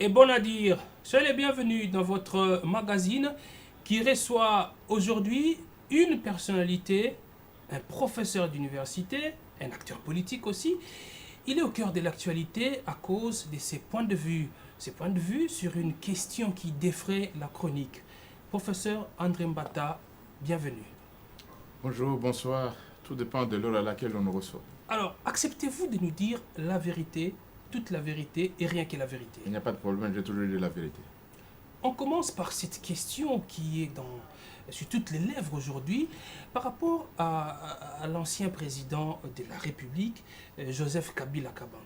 et bon à dire. Soyez les bienvenus dans votre magazine qui reçoit aujourd'hui une personnalité, un professeur d'université, un acteur politique aussi. Il est au cœur de l'actualité à cause de ses points de vue. Ses points de vue sur une question qui défraie la chronique. Professeur André Mbata, bienvenue. Bonjour, bonsoir. Tout dépend de l'heure à laquelle on nous reçoit. Alors, acceptez-vous de nous dire la vérité, toute la vérité et rien que la vérité? Il n'y a pas de problème, j'ai toujours dit la vérité. On commence par cette question qui est sur toutes les lèvres aujourd'hui par rapport à l'ancien président de la République, Joseph Kabila Kabange.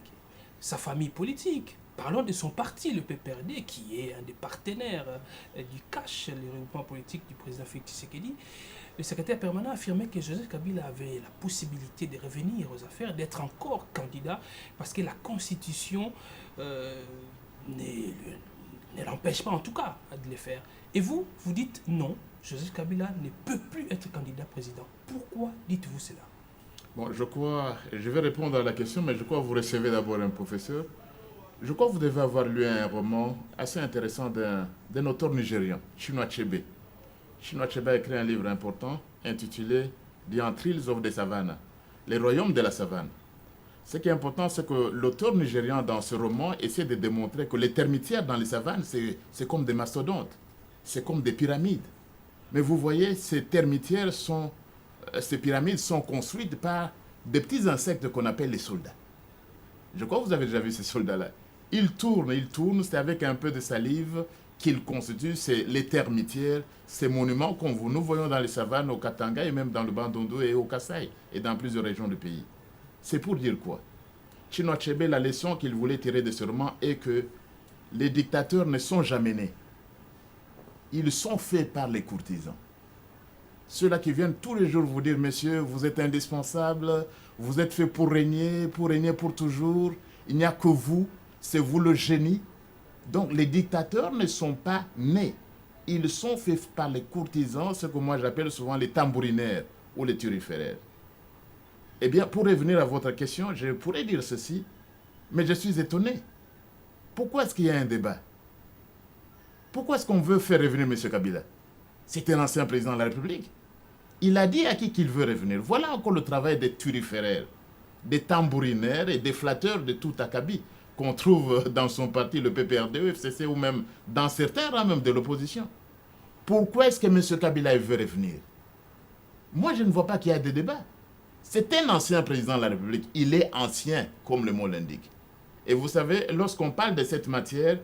Sa famille politique, parlons de son parti, le PPRD, qui est un des partenaires du CACH, le regroupement politique du président Félix Tshisekedi. Le secrétaire permanent affirmait que Joseph Kabila avait la possibilité de revenir aux affaires, d'être encore candidat, parce que la Constitution ne l'empêche pas en tout cas de le faire. Et vous, vous dites non, Joseph Kabila ne peut plus être candidat président. Pourquoi dites-vous cela? Bon, je vais répondre à la question, mais je crois que vous recevez d'abord un professeur. Je crois que vous devez avoir lu un roman assez intéressant d'un auteur nigérian, Chinua Achebe. Chinua Achebe a écrit un livre important intitulé The Antilles of the Savannah, les royaumes de la savane. Ce qui est important, c'est que l'auteur nigérian dans ce roman essaie de démontrer que les termitières dans les savanes, c'est comme des mastodontes, c'est comme des pyramides. Mais vous voyez, ces pyramides sont construites par des petits insectes qu'on appelle les soldats. Je crois que vous avez déjà vu ces soldats-là. Ils tournent, c'est avec un peu de salive qu'ils constituent les termitières, ces monuments que nous voyons dans les savanes au Katanga et même dans le Bandundu et au Kasaï et dans plusieurs régions du pays. C'est pour dire quoi? Chinua Achebe, la leçon qu'il voulait tirer de ce roman est que les dictateurs ne sont jamais nés. Ils sont faits par les courtisans. Ceux-là qui viennent tous les jours vous dire, messieurs, vous êtes indispensables, vous êtes faits pour régner pour toujours, il n'y a que vous, c'est vous le génie. Donc les dictateurs ne sont pas nés. Ils sont faits par les courtisans, ce que moi j'appelle souvent les tambourinaires ou les turiféraires. Eh bien, pour revenir à votre question, je pourrais dire ceci, mais je suis étonné. Pourquoi est-ce qu'il y a un débat? Pourquoi est-ce qu'on veut faire revenir M. Kabila? C'était l'ancien président de la République. Il a dit à qui qu'il veut revenir. Voilà encore le travail des turiféraires, des tambourinaires et des flatteurs de tout acabit qu'on trouve dans son parti, le PPRD, le FCC, ou même dans certains rangs même de l'opposition. Pourquoi est-ce que M. Kabila veut revenir? Moi, je ne vois pas qu'il y a de débat. C'est un ancien président de la République. Il est ancien, comme le mot l'indique. Et vous savez, lorsqu'on parle de cette matière,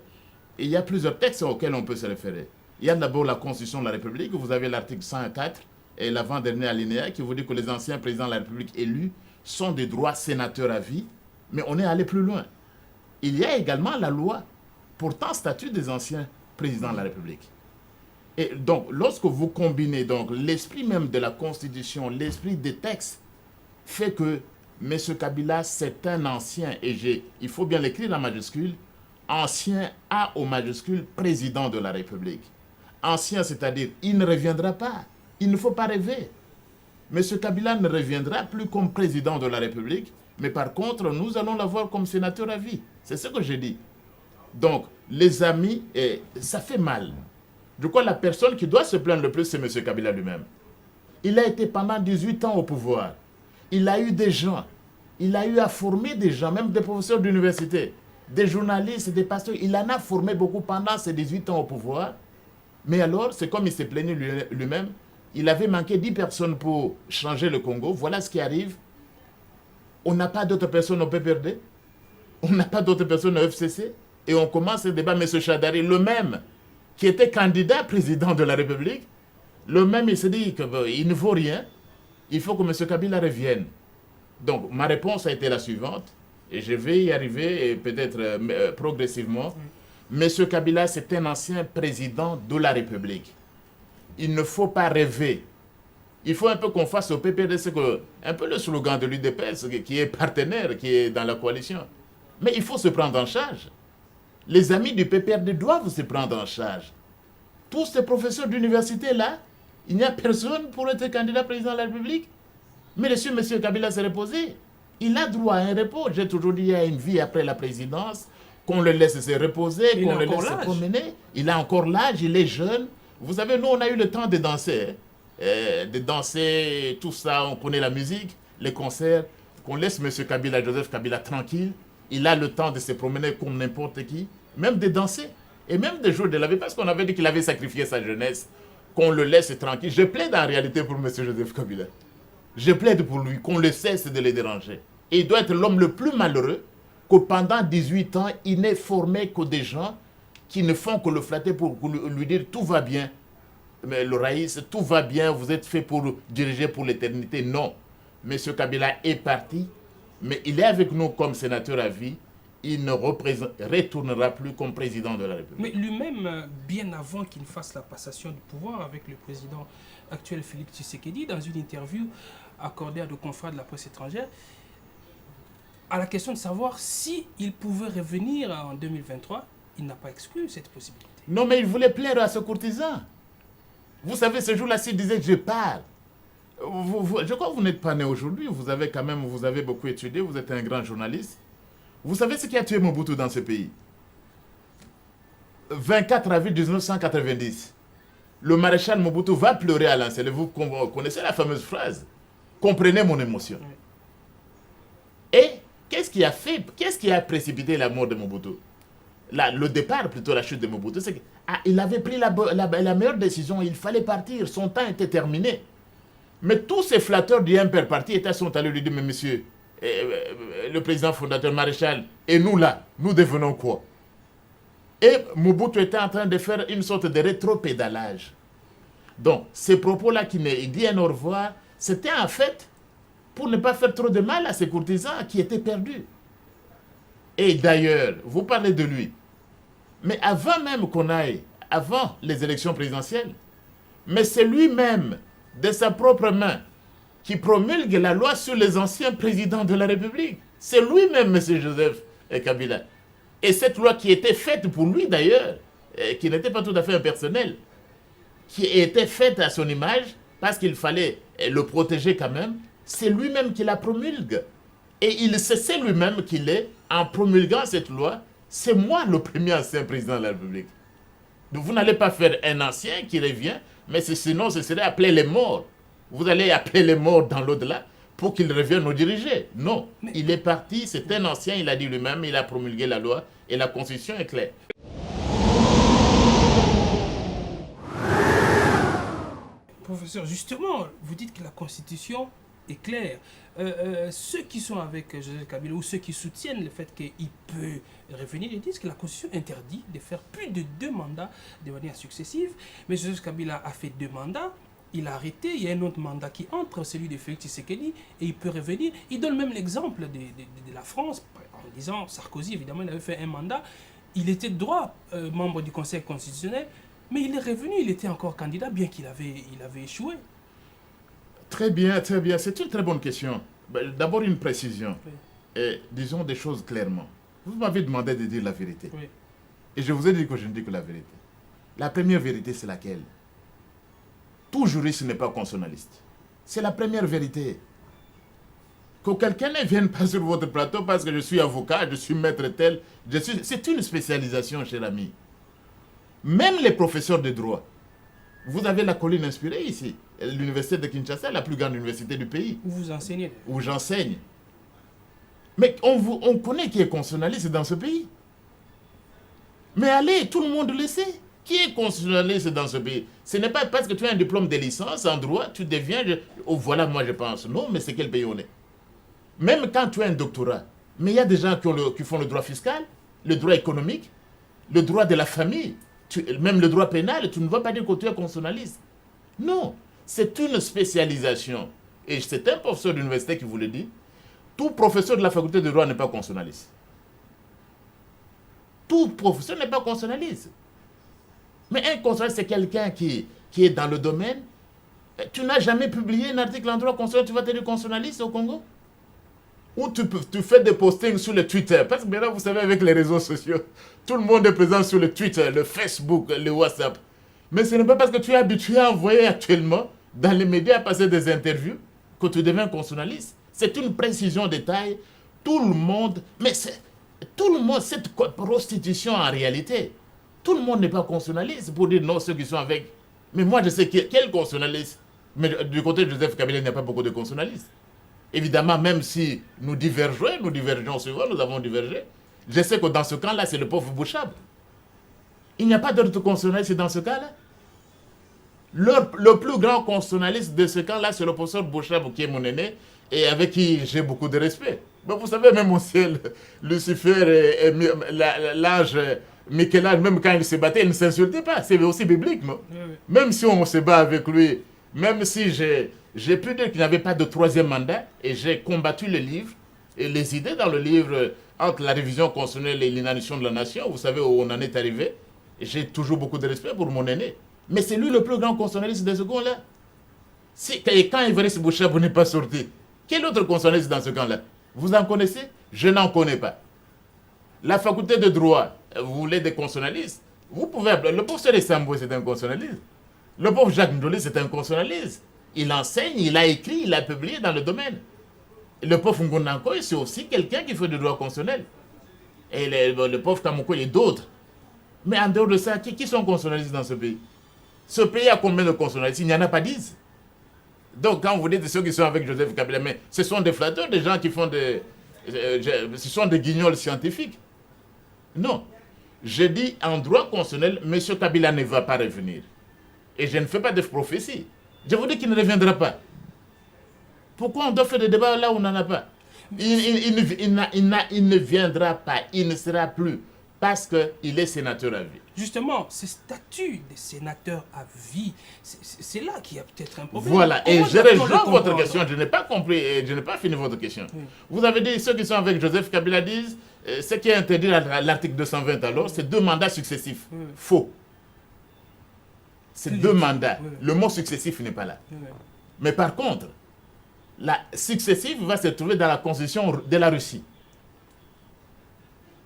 il y a plusieurs textes auxquels on peut se référer. Il y a d'abord la Constitution de la République. Vous avez l'article 104 et l'avant-dernier alinéa qui vous dit que les anciens présidents de la République élus sont des droits sénateurs à vie. Mais on est allé plus loin. Il y a également la loi portant statut des anciens présidents de la République. Et donc, lorsque vous combinez donc l'esprit même de la Constitution, l'esprit des textes, fait que M. Kabila, c'est un ancien, et il faut bien l'écrire en majuscule, ancien A au majuscule, président de la République. Ancien, c'est-à-dire, il ne reviendra pas. Il ne faut pas rêver. M. Kabila ne reviendra plus comme président de la République, mais par contre, nous allons l'avoir comme sénateur à vie. C'est ce que j'ai dit. Donc, les amis, ça fait mal. Je crois que la personne qui doit se plaindre le plus, c'est M. Kabila lui-même. Il a été pendant 18 ans au pouvoir. Il a eu des gens. Il a eu à former des gens, même des professeurs d'université, des journalistes, des pasteurs. Il en a formé beaucoup pendant ses 18 ans au pouvoir. Mais alors, c'est comme il s'est plaigné lui-même. Il avait manqué 10 personnes pour changer le Congo. Voilà ce qui arrive. On n'a pas d'autres personnes au PPRD. On n'a pas d'autres personnes au FCC. Et on commence le débat. M. Chadari, le même, qui était candidat président de la République, le même, il s'est dit qu'il ne vaut rien. Il faut que M. Kabila revienne. Donc, ma réponse a été la suivante, et je vais y arriver, et peut-être progressivement. M. Kabila, c'est un ancien président de la République. Il ne faut pas rêver. Il faut un peu qu'on fasse au PPD, c'est un peu le slogan de l'UDPS, qui est partenaire, qui est dans la coalition. Mais il faut se prendre en charge. Les amis du PPRD doivent se prendre en charge. Tous ces professeurs d'université-là, il n'y a personne pour être candidat président de la République. Mais monsieur, M. Kabila s'est reposé. Il a droit à un repos. J'ai toujours dit qu'il y a une vie après la présidence. qu'on le laisse se reposer, Il qu'on a le encore laisse se l'âge. promener. Il a encore l'âge, il est jeune. Vous savez, nous, on a eu le temps de danser. De danser, tout ça, on connaît la musique, les concerts. Qu'on laisse M. Kabila, Joseph Kabila, tranquille. Il a le temps de se promener comme n'importe qui, même de danser. Et même de jouer de la vie, parce qu'on avait dit qu'il avait sacrifié sa jeunesse. Qu'on le laisse tranquille. Je plaide en réalité pour M. Joseph Kabila. Je plaide pour lui, qu'on le cesse de le déranger. Et il doit être l'homme le plus malheureux que pendant 18 ans, il n'ait formé que des gens qui ne font que le flatter pour lui dire tout va bien. Mais le Raïs, tout va bien, vous êtes fait pour diriger pour l'éternité. Non. M. Kabila est parti, mais il est avec nous comme sénateur à vie. Il ne retournera plus comme président de la République. Mais lui-même, bien avant qu'il fasse la passation du pouvoir avec le président actuel Félix Tshisekedi, dans une interview accordée à nos confrères de la presse étrangère, à la question de savoir s'il pouvait revenir en 2023, il n'a pas exclu cette possibilité. Non, mais il voulait plaire à ce courtisan. Vous savez, ce jour-là, s'il disait je pars. Je crois que vous n'êtes pas né aujourd'hui. Vous avez beaucoup étudié, vous êtes un grand journaliste. Vous savez ce qui a tué Mobutu dans ce pays? 24 avril 1990. Le maréchal Mobutu va pleurer à l'Ancel. Vous connaissez la fameuse phrase. Comprenez mon émotion. Oui. Et qu'est-ce qui a précipité la mort de Mobutu? Le départ, plutôt la chute de Mobutu, c'est qu'il avait pris la meilleure décision. Il fallait partir. Son temps était terminé. Mais tous ces flatteurs du MPR parti sont allés lui dire, mais monsieur, le président fondateur maréchal, et nous là, nous devenons quoi? Et Mobutu était en train de faire une sorte de rétropédalage. Donc, ces propos-là il dit un au revoir, c'était en fait pour ne pas faire trop de mal à ces courtisans qui étaient perdus. Et d'ailleurs, vous parlez de lui, mais avant même avant les élections présidentielles, mais c'est lui-même, de sa propre main, qui promulgue la loi sur les anciens présidents de la République. C'est lui-même, M. Joseph Kabila. Et cette loi qui était faite pour lui d'ailleurs, qui n'était pas tout à fait impersonnelle, qui était faite à son image, parce qu'il fallait le protéger quand même, c'est lui-même qui la promulgue. Et il sait lui-même qu'il est, en promulguant cette loi, c'est moi le premier ancien président de la République. Donc vous n'allez pas faire un ancien qui revient, mais sinon ce serait appeler les morts. Vous allez appeler les morts dans l'au-delà pour qu'ils reviennent nous diriger. Non, il est parti, c'est un ancien, il a dit lui-même, il a promulgué la loi et la Constitution est claire. Professeur, justement, vous dites que la Constitution est claire. Ceux qui sont avec Joseph Kabila ou ceux qui soutiennent le fait qu'il peut revenir, ils disent que la Constitution interdit de faire plus de 2 mandats de manière successive. Mais Joseph Kabila a fait 2 mandats. Il a arrêté, il y a un autre mandat qui entre, celui de Félix Tshisekedi, et il peut revenir. Il donne même l'exemple de la France, en disant, Sarkozy, évidemment, il avait fait un mandat, il était de droit membre du Conseil constitutionnel, mais il est revenu, il était encore candidat, bien qu'il avait échoué. Très bien, très bien. C'est une très bonne question. D'abord, une précision. Oui. Et disons des choses clairement. Vous m'avez demandé de dire la vérité. Oui. Et je vous ai dit que je ne dis que la vérité. La première vérité, c'est laquelle? Tout juriste n'est pas constitutionnaliste. C'est la première vérité. Que quelqu'un ne vienne pas sur votre plateau parce que je suis avocat, je suis maître tel. C'est une spécialisation, cher ami. Même les professeurs de droit. Vous avez la colline inspirée ici. L'université de Kinshasa, la plus grande université du pays. Où vous enseignez. Où j'enseigne. Mais on connaît qui est constitutionnaliste dans ce pays. Mais allez, tout le monde le sait. Qui est constitutionnaliste dans ce pays? Ce n'est pas parce que tu as un diplôme de licence en droit, tu deviens... Oh, voilà, moi je pense. Non, mais c'est quel pays on est? Même quand tu as un doctorat. Mais il y a des gens qui font le droit fiscal, le droit économique, le droit de la famille, même le droit pénal. Tu ne vas pas dire que tu es constitutionnaliste. Non, c'est une spécialisation. Et c'est un professeur d'université qui vous le dit. Tout professeur de la faculté de droit n'est pas constitutionnaliste. Tout professeur n'est pas constitutionnaliste. Mais un constitutionnaliste, c'est quelqu'un qui est dans le domaine. Tu n'as jamais publié un article en droit constitutionnel, tu vas te dire constitutionnaliste au Congo? Ou tu fais des postings sur le Twitter. Parce que maintenant, vous savez, avec les réseaux sociaux, tout le monde est présent sur le Twitter, le Facebook, le WhatsApp. Mais ce n'est pas parce que tu es habitué à envoyer actuellement dans les médias à passer des interviews que tu deviens constitutionnaliste. C'est une précision de taille. Tout le monde... Mais Tout le monde, cette prostitution en réalité, tout le monde n'est pas constitutionnaliste pour dire non, ceux qui sont avec. Mais moi, je sais quel constitutionnaliste. Mais du côté de Joseph Kabila, il n'y a pas beaucoup de constitutionnalistes. Évidemment, même si nous divergeons souvent, nous avons divergé. Je sais que dans ce cas-là, c'est le pauvre Bouchab. Il n'y a pas d'autre constitutionnaliste dans ce cas-là. Le plus grand constitutionnaliste de ce cas-là, c'est le professeur Bouchab, qui est mon aîné, et avec qui j'ai beaucoup de respect. Mais vous savez, même au ciel, Lucifer et l'ange Michel-Ange, même quand il se battait, il ne s'insultait pas. C'est aussi biblique, non? Oui. Même si on se bat avec lui, même si j'ai pu dire qu'il n'y avait pas de troisième mandat, et j'ai combattu le livre, et les idées dans le livre, entre la révision constitutionnelle et l'inanition de la nation, vous savez où on en est arrivé, j'ai toujours beaucoup de respect pour mon aîné. Mais c'est lui le plus grand constitutionnaliste de ce camp-là. Et quand Évariste Bouchab n'est pas sorti, quel autre constitutionnaliste dans ce camp-là? Vous en connaissez? Je n'en connais pas. La faculté de droit, vous voulez des constitutionnalistes? Vous pouvez appeler. Le professeur Sambou, c'est un constitutionnaliste. Le pauvre Jacques Ndolé, c'est un constitutionnaliste. Il enseigne, il a écrit, il a publié dans le domaine. Le pauvre Ngonanko, c'est aussi quelqu'un qui fait du droit constitutionnel. Et le pauvre Kamoko et d'autres. Mais en dehors de ça, qui sont constitutionnalistes dans ce pays? Ce pays a combien de constitutionnalistes? Il n'y en a pas 10. Donc quand vous dites ceux qui sont avec Joseph Kabila, mais ce sont des flatteurs, des gens qui font ce sont des guignols scientifiques. Non. Je dis en droit constitutionnel, M. Kabila ne va pas revenir. Et je ne fais pas de prophétie. Je vous dis qu'il ne reviendra pas. Pourquoi on doit faire des débats là où on n'en a pas? Il ne viendra pas, il ne sera plus, parce qu'il est sénateur à vie. Justement, ce statut de sénateur à vie, c'est là qu'il y a peut-être un problème. Voilà, et Comment je doit-on le rejoins votre comprendre? question, je n'ai pas compris, et je n'ai pas fini votre question. Oui. Vous avez dit, ceux qui sont avec Joseph Kabila disent, ce qui est interdit à l'article 220 alors, c'est 2 mandats successifs. Oui. Faux. C'est Plus 2 du tout. mandats. Oui. Le mot successif n'est pas là. Oui. Mais par contre, la successive va se trouver dans la constitution de la Russie.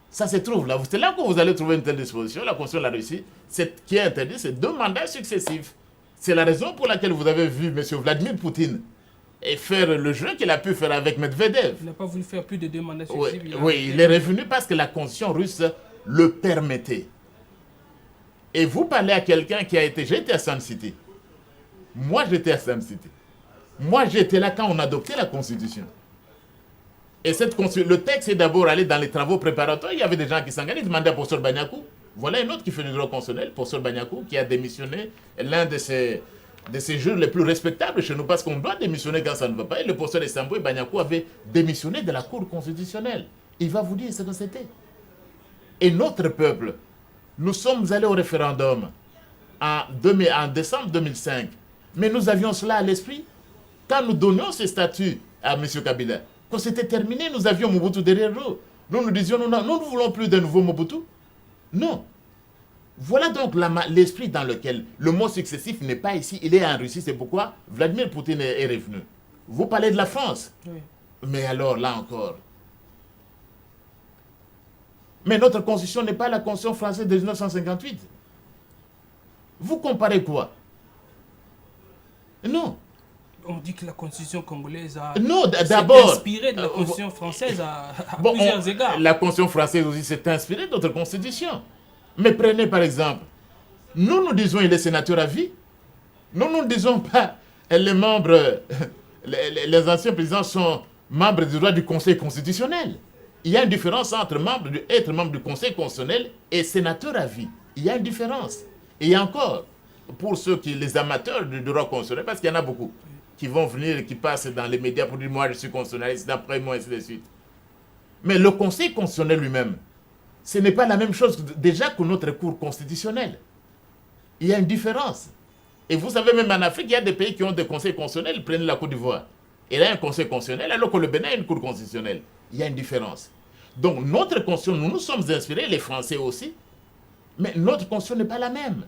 Ça se trouve là. C'est là que vous allez trouver une telle disposition. La constitution de la Russie, qui est interdit, c'est 2 mandats successifs. C'est la raison pour laquelle vous avez vu M. Vladimir Poutine et faire le jeu qu'il a pu faire avec Medvedev. Il n'a pas voulu faire plus de 2 mandats Oui, successifs. il est revenu parce que la constitution russe le permettait. Et vous parlez à quelqu'un qui a été... J'étais à Sun City. Moi, j'étais à Sun City. Moi, j'étais là quand on adoptait la constitution. Et le texte est d'abord allé dans les travaux préparatoires. Il y avait des gens qui s'engageaient, ils demandaient à professeur Bagnakou. Voilà un autre qui fait du droit constitutionnel, professeur Bagnakou, qui a démissionné, l'un de ces juges les plus respectables chez nous, parce qu'on doit démissionner quand ça ne va pas. Et le professeur Sambou et Bagnakou avaient démissionné de la Cour constitutionnelle. Il va vous dire ce que c'était. Et notre peuple, nous sommes allés au référendum en décembre 2005. Mais nous avions cela à l'esprit. Quand nous donnions ce statut à M. Kabila, quand c'était terminé, nous avions Mobutu derrière nous. Nous disions, nous ne voulons plus de nouveau Mobutu. Non. Voilà donc l'esprit dans lequel le mot successif n'est pas ici, il est en Russie. C'est pourquoi Vladimir Poutine est revenu. Vous parlez de la France. Oui. Mais alors, là encore. Mais notre constitution n'est pas la constitution française de 1958. Vous comparez quoi? Non. On dit que la constitution congolaise a d'abord, inspiré de la constitution française à bon, plusieurs égards. La constitution française aussi s'est inspirée d'autres constitutions. Mais prenez par exemple, nous disons il est sénateur à vie. Nous ne disons pas les membres, les anciens présidents sont membres du droit du Conseil constitutionnel. Il y a une différence entre être membre du Conseil constitutionnel et sénateur à vie. Il y a une différence. Et encore, pour les amateurs du droit constitutionnel, parce qu'il y en a beaucoup qui vont venir et qui passent dans les médias pour dire moi je suis constitutionnaliste, d'après moi, ainsi de suite. Mais le Conseil constitutionnel lui-même, ce n'est pas la même chose déjà que notre Cour constitutionnelle. Il y a une différence. Et vous savez, même en Afrique, il y a des pays qui ont des conseils constitutionnels. Prenez la Côte d'Ivoire. Il y a un conseil constitutionnel, alors que le Bénin a une Cour constitutionnelle. Il y a une différence. Donc notre constitution, nous nous sommes inspirés, les Français aussi, mais notre constitution n'est pas la même.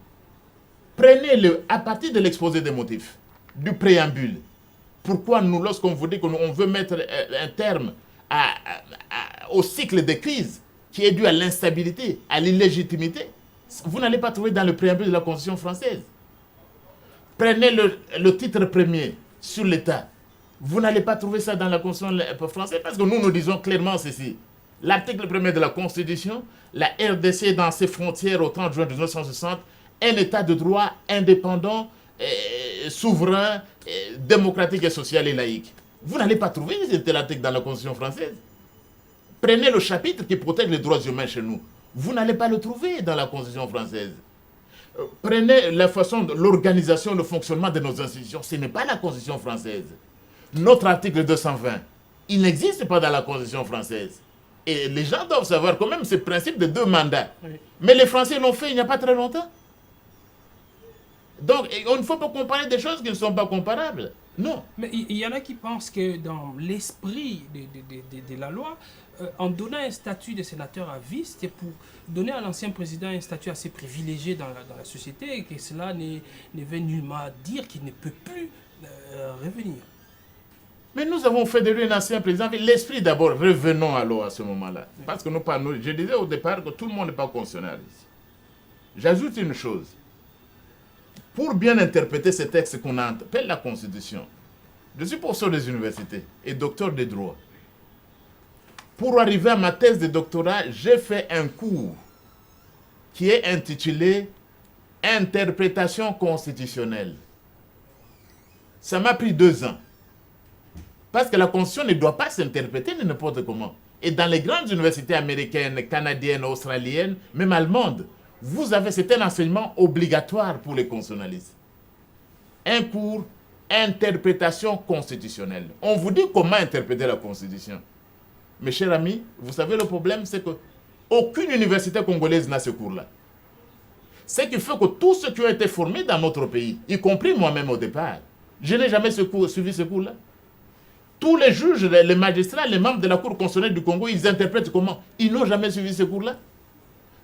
Prenez-le à partir de l'exposé des motifs, du préambule. Pourquoi nous, lorsqu'on vous dit qu'on veut mettre un terme au cycle de crise qui est dû à l'instabilité, à l'illégitimité, vous n'allez pas trouver dans le préambule de la Constitution française. Prenez le titre premier sur l'État. Vous n'allez pas trouver ça dans la Constitution française parce que nous disons clairement ceci. L'article 1er de la Constitution, la RDC dans ses frontières au 30 juin 1960, un État de droit indépendant, souverain, démocratique et social et laïque. Vous n'allez pas trouver cet article dans la Constitution française. Prenez le chapitre qui protège les droits humains chez nous. Vous n'allez pas le trouver dans la Constitution française. Prenez la façon de l'organisation, le fonctionnement de nos institutions. Ce n'est pas la Constitution française. Notre article 220, il n'existe pas dans la Constitution française. Et les gens doivent savoir quand même ce principe de 2 mandats. Oui. Mais les Français l'ont fait il n'y a pas très longtemps. Donc, il ne faut pas comparer des choses qui ne sont pas comparables. Non. Mais il y en a qui pensent que dans l'esprit de la loi, en donnant un statut de sénateur à vie, c'était pour donner à l'ancien président un statut assez privilégié dans la société et que cela ne veut nullement dire qu'il ne peut plus revenir. Mais nous avons fait de lui un ancien président. L'esprit d'abord, revenons alors à ce moment-là. Oui. Parce que je disais au départ que tout le monde n'est pas constitutionnel ici. J'ajoute une chose. Pour bien interpréter ce texte qu'on appelle la Constitution, je suis professeur des universités et docteur des droits. Pour arriver à ma thèse de doctorat, j'ai fait un cours qui est intitulé « Interprétation constitutionnelle ». Ça m'a pris 2 ans. Parce que la Constitution ne doit pas s'interpréter de n'importe comment. Et dans les grandes universités américaines, canadiennes, australiennes, même allemandes, vous avez, c'est un enseignement obligatoire pour les constitutionnalistes. Un cours, interprétation constitutionnelle. On vous dit comment interpréter la Constitution. Mes chers amis, vous savez le problème, c'est qu'aucune université congolaise n'a ce cours-là. Ce qui fait que tous ceux qui ont été formés dans notre pays, y compris moi-même au départ, je n'ai jamais suivi ce cours-là. Tous les juges, les magistrats, les membres de la Cour constitutionnelle du Congo, ils interprètent comment? Ils n'ont jamais suivi ce cours-là.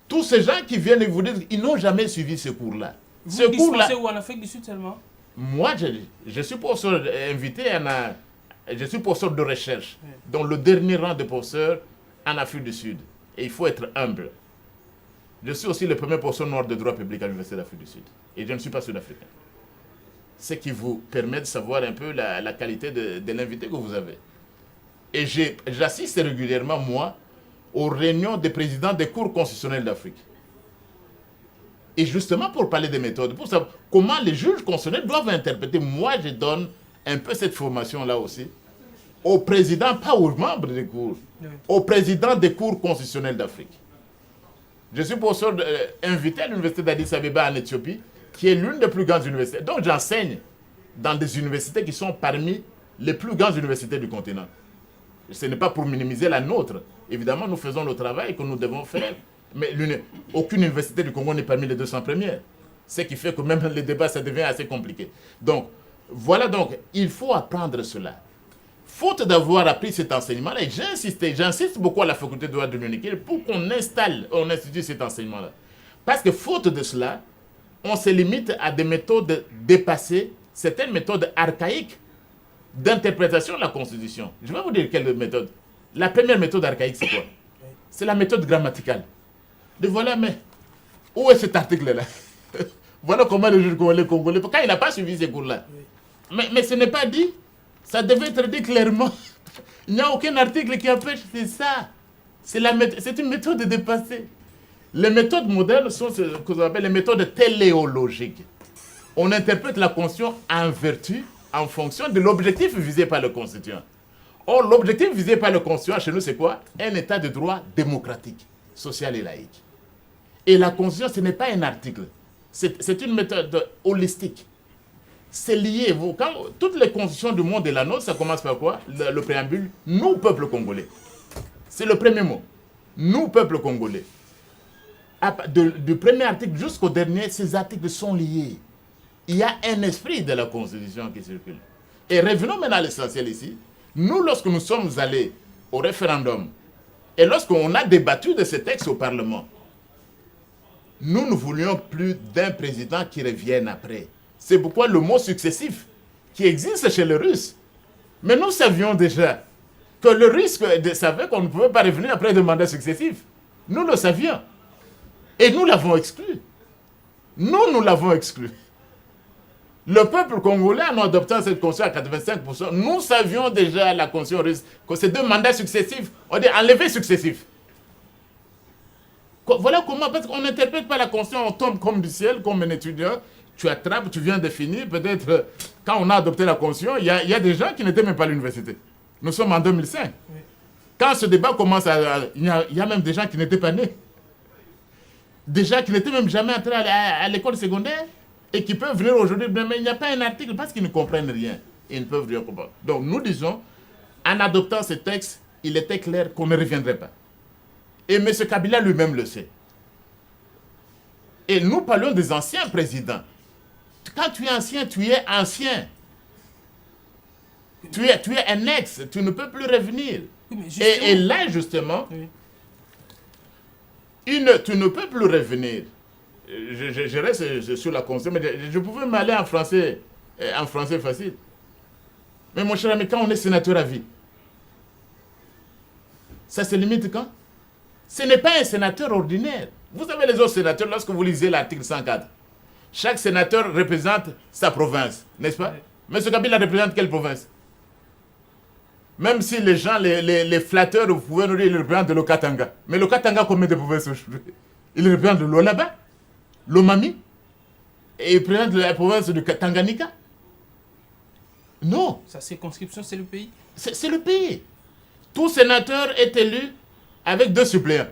Tous ces gens qui viennent vous dire qu'ils n'ont jamais suivi ce cours-là. Vous dispensez où en Afrique du Sud seulement? Moi, je suis professeur invité, je suis professeur de recherche, oui. Dans le dernier rang de professeurs en Afrique du Sud. Et il faut être humble. Je suis aussi le premier professeur noir de droit public à l'Université d'Afrique du Sud. Et je ne suis pas sud-africain. Ce qui vous permet de savoir un peu la qualité de l'invité que vous avez. Et j'assiste régulièrement, moi, aux réunions des présidents des cours constitutionnelles d'Afrique. Et justement pour parler des méthodes, pour savoir comment les juges constitutionnels doivent interpréter, moi je donne un peu cette formation-là aussi, aux présidents, pas aux membres des cours, oui. Aux présidents des cours constitutionnels d'Afrique. Je suis professeur invité à l'université d'Addis Abeba en Éthiopie, qui est l'une des plus grandes universités. Donc j'enseigne dans des universités qui sont parmi les plus grandes universités du continent. Ce n'est pas pour minimiser la nôtre. Évidemment, nous faisons le travail que nous devons faire. Mais aucune université du Congo n'est parmi les 200 premières. Ce qui fait que même les débats, ça devient assez compliqué. Donc, voilà donc, il faut apprendre cela. Faute d'avoir appris cet enseignement-là, et j'insiste beaucoup à la faculté de droit de l'UNIKIL pour qu'on institue cet enseignement-là. Parce que faute de cela, on se limite à des méthodes dépassées, certaines méthodes archaïques d'interprétation de la Constitution. Je vais vous dire quelle méthode. La première méthode archaïque, c'est quoi? C'est la méthode grammaticale. De voilà, mais où est cet article-là? Voilà comment le juge congolais, quand il n'a pas suivi ces cours-là. Mais ce n'est pas dit. Ça devait être dit clairement. Il n'y a aucun article qui empêche, c'est ça. C'est une méthode dépassée. Les méthodes modernes sont ce que l'on appelle les méthodes téléologiques. On interprète la Constitution en vertu, en fonction de l'objectif visé par le constituant. Or, l'objectif visé par le constituant chez nous, c'est quoi? Un état de droit démocratique, social et laïque. Et la Constitution, ce n'est pas un article. C'est une méthode holistique. C'est lié. Toutes les constitutions du monde et la nôtre, ça commence par quoi? Le préambule, nous, peuple congolais. C'est le premier mot. Nous, peuple congolais. Du premier article jusqu'au dernier, ces articles sont liés. Il y a un esprit de la Constitution qui circule. Et revenons maintenant à l'essentiel ici. Nous, lorsque nous sommes allés au référendum, et lorsqu'on a débattu de ce texte au Parlement, nous ne voulions plus d'un président qui revienne après. C'est pourquoi le mot successif qui existe chez les Russes. Mais nous savions déjà que le Russe savait qu'on ne pouvait pas revenir après des mandats successifs. Nous le savions. Et nous l'avons exclu. Nous l'avons exclu. Le peuple congolais, en adoptant cette constitution à 85%, nous savions déjà la constitution russe, que ces 2 mandats successifs, on dit enlevés successifs. Voilà comment, parce qu'on n'interprète pas la constitution, on tombe comme du ciel, comme un étudiant, tu attrapes, tu viens de finir, peut-être, quand on a adopté la constitution, il y a des gens qui n'étaient même pas à l'université. Nous sommes en 2005. Oui. Quand ce débat commence, il y a même des gens qui n'étaient pas nés. Des gens qui n'étaient même jamais entrés à l'école secondaire et qui peuvent venir aujourd'hui, mais il n'y a pas un article parce qu'ils ne comprennent rien. Ils ne peuvent rien comprendre. Donc nous disons, en adoptant ce texte, il était clair qu'on ne reviendrait pas. Et M. Kabila lui-même le sait. Et nous parlons des anciens présidents. Quand tu es ancien, tu es ancien. Tu es un ex, tu ne peux plus revenir. Oui, et là, justement, oui. Tu ne peux plus revenir. Je reste sur la constitution, mais je pouvais m'aller en français facile. Mais mon cher ami, quand on est sénateur à vie, ça se limite quand? Ce n'est pas un sénateur ordinaire. Vous savez, les autres sénateurs, lorsque vous lisez l'article 104, chaque sénateur représente sa province, n'est-ce pas? Oui. M. Kabila représente quelle province? Même si les gens, les flatteurs, vous pouvez nous dire qu'ils représentent le Katanga. Mais le Katanga, combien de provinces aujourd'hui? Il représente le Lolaba, l'Omami, et il représente la province du Tanganyika. Non. Sa circonscription, c'est le pays. C'est le pays. Tout sénateur est élu avec 2 suppléants.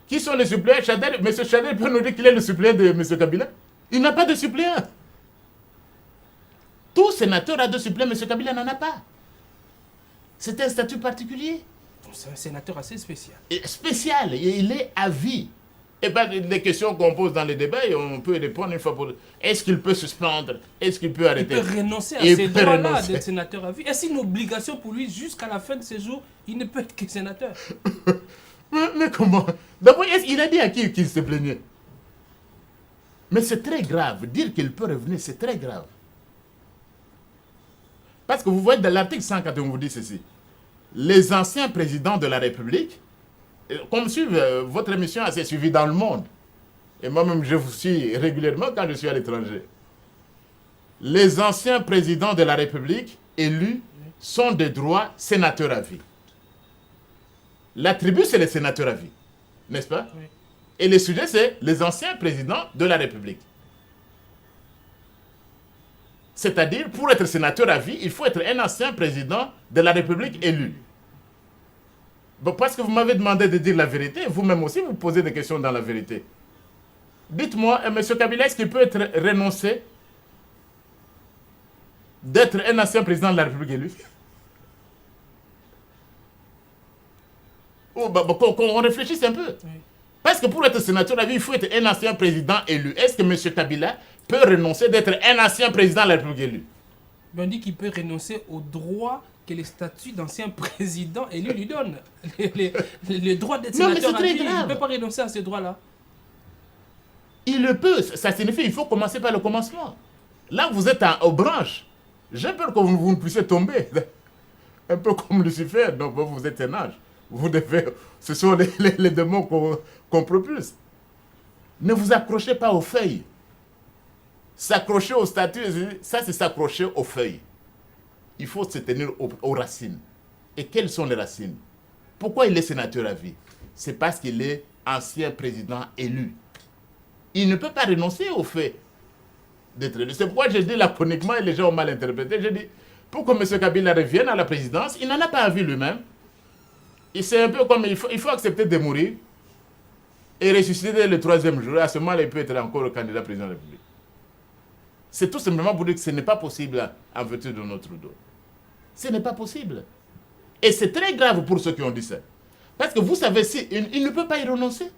Qui sont les suppléants? Chadel, M. Chadel peut nous dire qu'il est le suppléant de M. Kabila. Il n'a pas de suppléant. Tout sénateur a 2 suppléants, M. Kabila n'en a pas. C'est un statut particulier. C'est un sénateur assez spécial. Spécial, il est à vie. Et bien, les questions qu'on pose dans les débats, on peut répondre une fois pour toutes. Est-ce qu'il peut suspendre? Est-ce qu'il peut arrêter? Il peut renoncer à ces droits-là d'être sénateur à vie. Est-ce une obligation pour lui jusqu'à la fin de ses jours? Il ne peut être que sénateur. mais comment? D'abord, il a dit à qui qu'il se plaignait? Mais c'est très grave. Dire qu'il peut revenir, c'est très grave. Parce que vous voyez, dans l'article 104, on vous dit ceci. Les anciens présidents de la République, comme votre émission a été suivie dans le monde, et moi-même je vous suis régulièrement quand je suis à l'étranger, les anciens présidents de la République élus sont de droit sénateurs à vie. L'attribut, c'est les sénateurs à vie, n'est-ce pas? Oui. Et le sujet, c'est les anciens présidents de la République. C'est-à-dire, pour être sénateur à vie, il faut être un ancien président de la République élu. Bon, parce que vous m'avez demandé de dire la vérité, vous-même aussi, vous posez des questions dans la vérité. Dites-moi, M. Kabila, est-ce qu'il peut être renoncé d'être un ancien président de la République élu? Qu'on réfléchisse un peu. Oui. Parce que pour être sénateur à vie, il faut être un ancien président élu. Est-ce que M. Kabila peut renoncer d'être un ancien président de la République élu? On dit qu'il peut renoncer au droit que les statuts d'ancien président élu lui donnent. Le droit d'être sénateur à vie, il ne peut pas renoncer à ce droit-là. Il le peut. Ça signifie qu'il faut commencer par le commencement. Là, vous êtes aux branches. J'ai peur que vous ne puissiez tomber. Un peu comme Lucifer. Donc, vous êtes un ange. Vous devez... Ce sont les démons qu'on propulse. Ne vous accrochez pas aux feuilles. S'accrocher au statut, ça c'est s'accrocher aux feuilles. Il faut se tenir aux racines. Et quelles sont les racines? Pourquoi il est sénateur à vie? C'est parce qu'il est ancien président élu. Il ne peut pas renoncer au fait d'être élu. C'est pourquoi j'ai dit laconiquement et les gens ont mal interprété. J'ai dit, pour que M. Kabila revienne à la présidence, il n'en a pas envie lui-même. C'est un peu comme il faut accepter de mourir et ressusciter le 3e jour. À ce moment-là, il peut être encore le candidat président de la République. C'est tout simplement pour dire que ce n'est pas possible en vertu de notre dos. Ce n'est pas possible. Et c'est très grave pour ceux qui ont dit ça. Parce que vous savez, il ne peut pas y renoncer.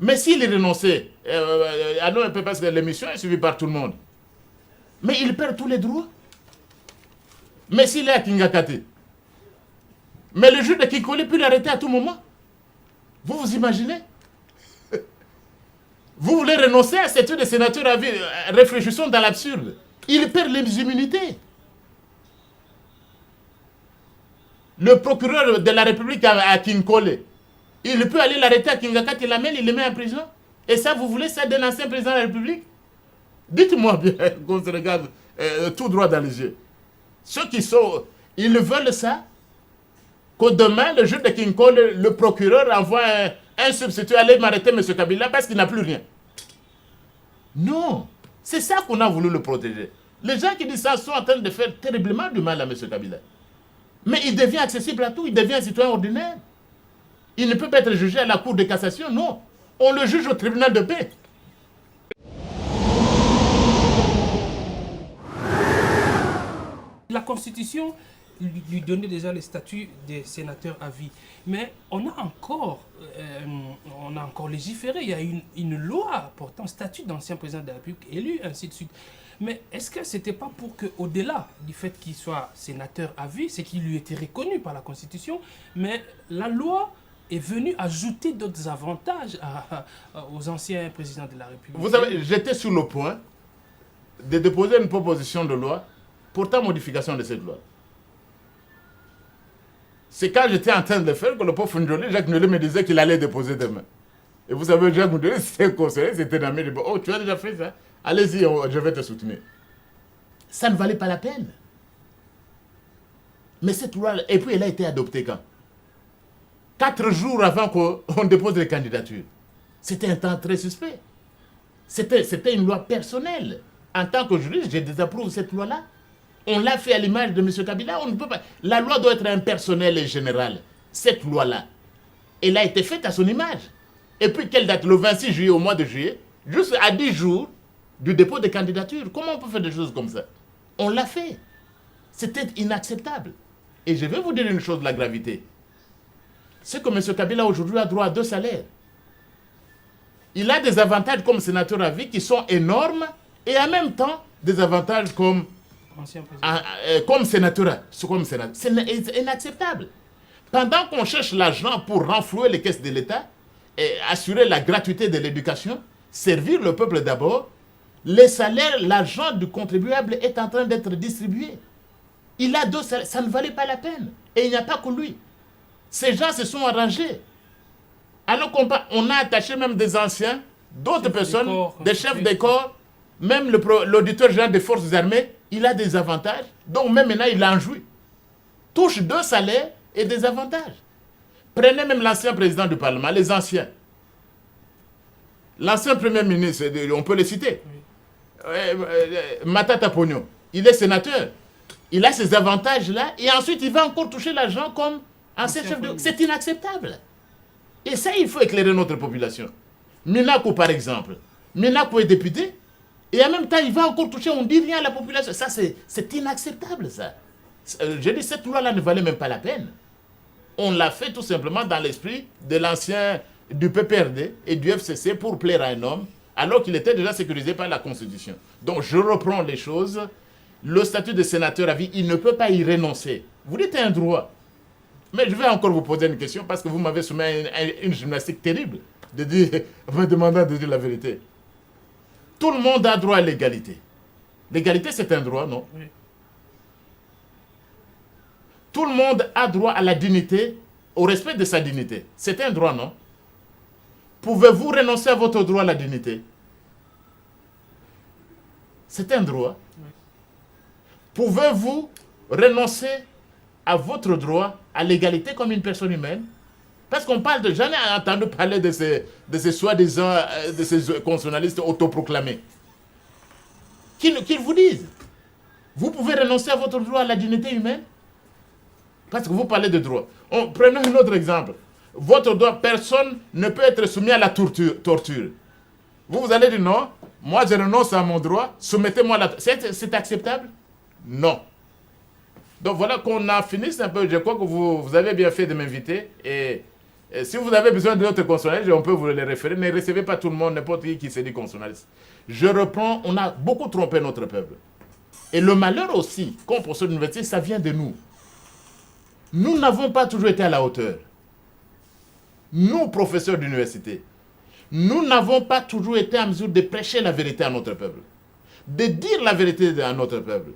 Mais s'il y renonçait, parce que l'émission est suivie par tout le monde, mais il perd tous les droits. Mais s'il est à Kingakate, mais le juge de Kikole peut l'arrêter à tout moment. Vous vous imaginez? Vous voulez renoncer à cette de sénateur à vie? Réfléchissons dans l'absurde. Il perd les immunités. Le procureur de la République à Kinkole, il peut aller l'arrêter à Kingakate, il l'amène, il le met en prison. Et ça, vous voulez ça d'un ancien président de la République? Dites-moi bien, qu'on se regarde tout droit dans les yeux. Ceux qui sont... Ils veulent ça, que demain, le jour de King Cole, le procureur envoie un substitut aller m'arrêter M. Kabila parce qu'il n'a plus rien. Non, c'est ça qu'on a voulu le protéger. Les gens qui disent ça sont en train de faire terriblement du mal à M. Kabila. Mais il devient accessible à tout, il devient un citoyen ordinaire. Il ne peut pas être jugé à la Cour de cassation, non. On le juge au tribunal de paix. La Constitution lui donnait déjà le statut des sénateurs à vie. Mais on a encore légiféré. Il y a une loi portant statut d'ancien président de la République élu, ainsi de suite. Mais est-ce que ce n'était pas pour qu'au-delà du fait qu'il soit sénateur à vie, c'est qu'il lui était reconnu par la Constitution, mais la loi est venue ajouter d'autres avantages aux anciens présidents de la République? Vous savez, j'étais sur le point de déposer une proposition de loi portant modification de cette loi. C'est quand j'étais en train de le faire que le pauvre Ndjoli, Jacques Ndjoli me disait qu'il allait déposer demain. Et vous savez, Jacques Ndjoli, c'était un conseiller, c'était un ami. Il dit, oh, tu as déjà fait ça? Allez-y, je vais te soutenir. Ça ne valait pas la peine. Mais cette loi, et puis elle a été adoptée quand? 4 jours avant qu'on dépose les candidatures. C'était un temps très suspect. C'était une loi personnelle. En tant que juriste, je désapprouve cette loi-là. On l'a fait à l'image de M. Kabila. On ne peut pas. La loi doit être impersonnelle et générale. Cette loi-là, elle a été faite à son image. Et puis, quelle date? Le 26 juillet, au mois de juillet, juste à 10 jours du dépôt des candidatures. Comment on peut faire des choses comme ça? On l'a fait. C'était inacceptable. Et je vais vous dire une chose de la gravité. C'est que M. Kabila aujourd'hui a droit à 2 salaires. Il a des avantages comme sénateur à vie qui sont énormes et en même temps des avantages comme sénateur. C'est inacceptable. Pendant qu'on cherche l'argent pour renflouer les caisses de l'État et assurer la gratuité de l'éducation, servir le peuple d'abord, les salaires, l'argent du contribuable est en train d'être distribué. Il a 2 salaires, ça ne valait pas la peine. Et il n'y a pas que lui. Ces gens se sont arrangés. Alors qu'on a attaché même des anciens, d'autres personnes, des chefs des corps, même l'auditeur général des forces armées, il a des avantages. Donc même maintenant, il en jouit. Touche 2 salaires et des avantages. Prenez même l'ancien président du Parlement, les anciens. L'ancien premier ministre, on peut le citer. Matata Pogno, il est sénateur. Il a ces avantages-là et ensuite il va encore toucher l'argent comme ancien chef de... C'est inacceptable. Et ça, il faut éclairer notre population. Minakou, par exemple. Minakou est député et en même temps, il va encore toucher, on ne dit rien à la population. Ça, c'est inacceptable, ça. Je dis, cette loi-là ne valait même pas la peine. On l'a fait tout simplement dans l'esprit de l'ancien du PPRD et du FCC pour plaire à un homme, alors qu'il était déjà sécurisé par la Constitution. Donc, je reprends les choses. Le statut de sénateur à vie, il ne peut pas y renoncer. Vous dites un droit. Mais je vais encore vous poser une question parce que vous m'avez soumis à une gymnastique terrible de dire, me demandant de dire la vérité. Tout le monde a droit à l'égalité. L'égalité, c'est un droit, non? Oui. Tout le monde a droit à la dignité, au respect de sa dignité. C'est un droit, non? Pouvez-vous renoncer à votre droit à la dignité? C'est un droit. Oui. Pouvez-vous renoncer à votre droit à l'égalité comme une personne humaine? Parce qu'on parle de... J'en ai entendu parler de ces soi-disant, de ces constitutionnalistes autoproclamés. Qu'ils vous disent, vous pouvez renoncer à votre droit à la dignité humaine? Parce que vous parlez de droit. Prenons un autre exemple. Votre droit, personne ne peut être soumis à la torture. Vous allez dire non, moi je renonce à mon droit, soumettez-moi à la torture. C'est acceptable? Non. Donc voilà qu'on a fini, c'est un peu, je crois que vous avez bien fait de m'inviter. Et si vous avez besoin d'autres constitutionnalistes, on peut vous les référer. Ne recevez pas tout le monde, n'importe qui se dit constitutionnaliste. Je reprends, on a beaucoup trompé notre peuple. Et le malheur aussi, comme professeur d'université, ça vient de nous. Nous n'avons pas toujours été à la hauteur. Nous, professeurs d'université, nous n'avons pas toujours été en mesure de prêcher la vérité à notre peuple. De dire la vérité à notre peuple.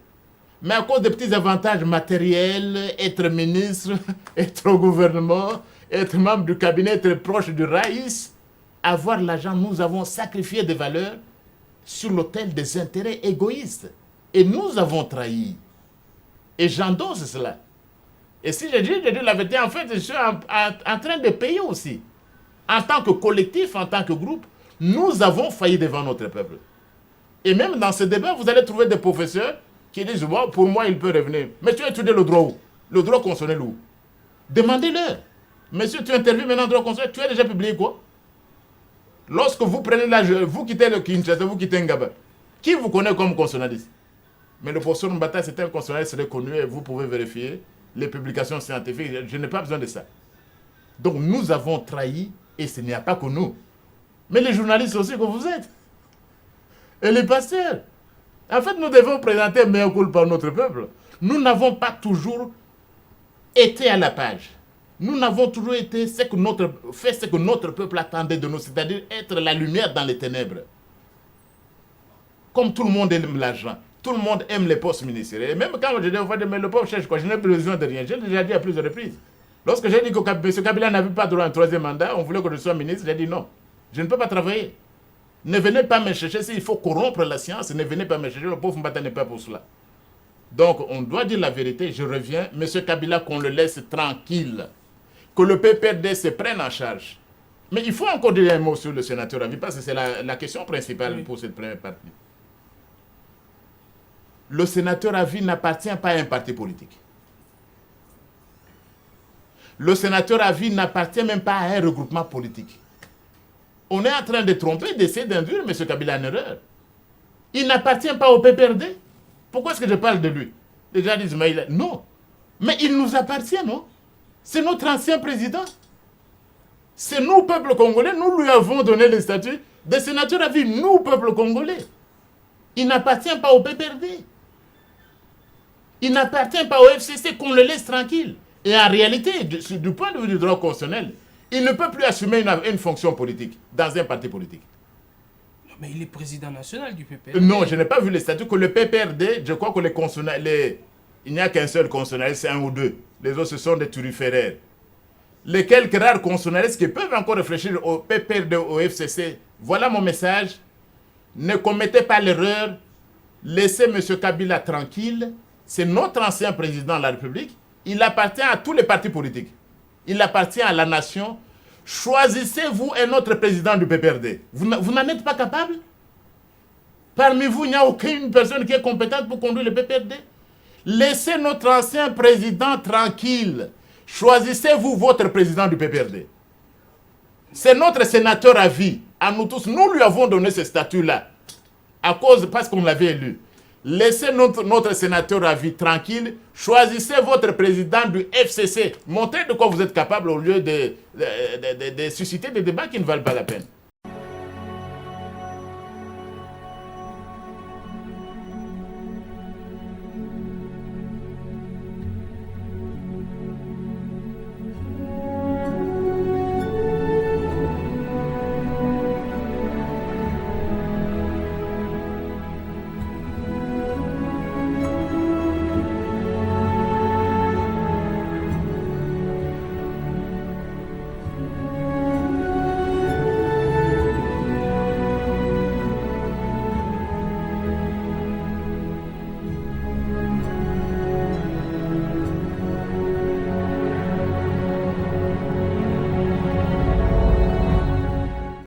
Mais à cause des petits avantages matériels, être ministre, être au gouvernement, être membre du cabinet, être proche du Raïs, avoir l'argent, nous avons sacrifié des valeurs sur l'autel des intérêts égoïstes. Et nous avons trahi. Et j'endosse cela. Et si je dis la vérité, en fait, je suis en train de payer aussi. En tant que collectif, en tant que groupe, nous avons failli devant notre peuple. Et même dans ce débat, vous allez trouver des professeurs qui disent, bon, pour moi, il peut revenir. Mais tu as étudié le droit où? Le droit constitutionnel où? Demandez-leur. Monsieur, tu interviews maintenant le droit constitutionnel, tu as déjà publié quoi? Lorsque vous prenez l'âge, vous quittez le Kinshasa, vous quittez Ngaba, qui vous connaît comme constitutionnaliste? Mais le professeur Mbata, c'est un constitutionnaliste reconnu et vous pouvez vérifier les publications scientifiques. Je n'ai pas besoin de ça. Donc nous avons trahi, et ce n'y a pas que nous, mais les journalistes aussi que vous êtes. Et les pasteurs. En fait, nous devons présenter meilleur culpa par notre peuple. Nous n'avons pas toujours été à la page. Nous n'avons toujours été fait ce que notre peuple attendait de nous, c'est-à-dire être la lumière dans les ténèbres. Comme tout le monde aime l'argent, tout le monde aime les postes ministériels. Et même quand je dis, mais le peuple cherche quoi? Je n'ai plus besoin de rien. J'ai déjà dit à plusieurs reprises. Lorsque j'ai dit que M. Kabila n'avait pas droit à un troisième mandat, on voulait que je sois ministre, j'ai dit non, je ne peux pas travailler. Ne venez pas me chercher, s'il faut corrompre la science, ne venez pas me chercher, le pauvre Mbata n'est pas pour cela. Donc on doit dire la vérité, je reviens, M. Kabila qu'on le laisse tranquille, que le PPRD se prenne en charge. Mais il faut encore dire un mot sur le sénateur Ravi, parce que c'est la question principale pour cette première partie. Le sénateur Ravi n'appartient pas à un parti politique. Le sénateur Ravi n'appartient même pas à un regroupement politique. On est en train de tromper, d'essayer d'induire M. Kabila en erreur. Il n'appartient pas au PPRD. Pourquoi est-ce que je parle de lui? Les gens disent, mais non. Mais il nous appartient, non? C'est notre ancien président. C'est nous, peuple congolais, nous lui avons donné le statut de sénateur à vie, nous, peuple congolais. Il n'appartient pas au PPRD. Il n'appartient pas au FCC, qu'on le laisse tranquille. Et en réalité, du point de vue du droit constitutionnel, il ne peut plus assumer une fonction politique dans un parti politique. Non, mais il est président national du PPRD. Non, je n'ai pas vu le statut que le PPRD, je crois que les constitutionnels, il n'y a qu'un seul constitutionnaliste, c'est un ou deux. Les autres, ce sont des turiféraires. Les quelques rares constitutionnalistes qui peuvent encore réfléchir au PPRD, au FCC, voilà mon message. Ne commettez pas l'erreur. Laissez M. Kabila tranquille. C'est notre ancien président de la République. Il appartient à tous les partis politiques. Il appartient à la nation. Choisissez-vous un autre président du PPRD. Vous n'en êtes pas capable? Parmi vous, il n'y a aucune personne qui est compétente pour conduire le PPRD. Laissez notre ancien président tranquille. Choisissez-vous votre président du PPRD. C'est notre sénateur à vie. À nous tous, nous lui avons donné ce statut-là. Parce qu'on l'avait élu. Laissez notre sénateur à vie tranquille. Choisissez votre président du FCC. Montrez de quoi vous êtes capable au lieu de susciter des débats qui ne valent pas la peine.